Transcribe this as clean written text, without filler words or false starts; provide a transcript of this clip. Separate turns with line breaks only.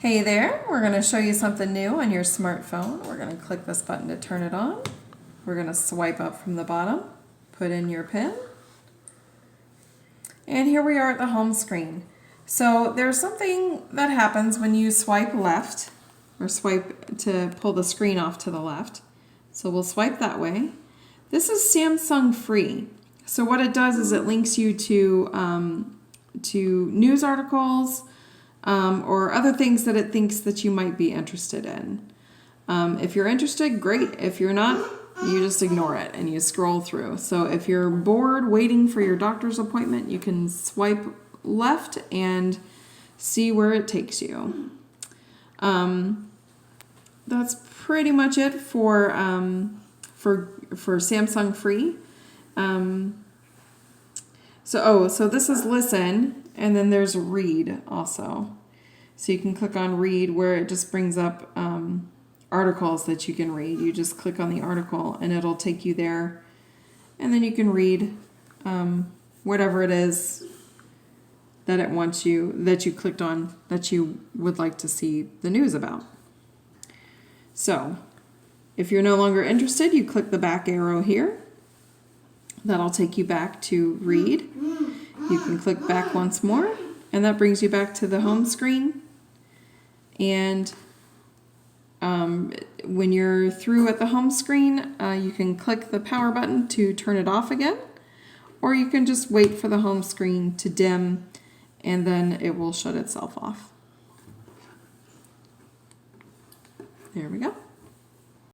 Hey there, we're going to show you something new on your smartphone. We're going to click this button to turn it on. We're going to swipe up from the bottom, put in your PIN, and here we are at the home screen. So there's something that happens when you swipe left, or swipe to pull the screen off to the left. So we'll swipe that way. This is Samsung Free. So what it does is it links you to news articles, or other things that it thinks that you might be interested in. If you're interested, great. If you're not, you just ignore it and you scroll through. So if you're bored waiting for your doctor's appointment, you can swipe left and see where it takes you. That's pretty much it for Samsung Free. So this is listen, and then there's read also. So you can click on read, where it just brings up articles that you can read. You just click on the article and it'll take you there, and then you can read whatever it is that it wants you, that you clicked on, that you would like to see the news about. So if you're no longer interested, you click the back arrow here. That'll take you back to read. You can click back once more, and that brings you back to the home screen. And when you're through at the home screen, you can click the power button to turn it off again, or you can just wait for the home screen to dim, and then it will shut itself off. There we go.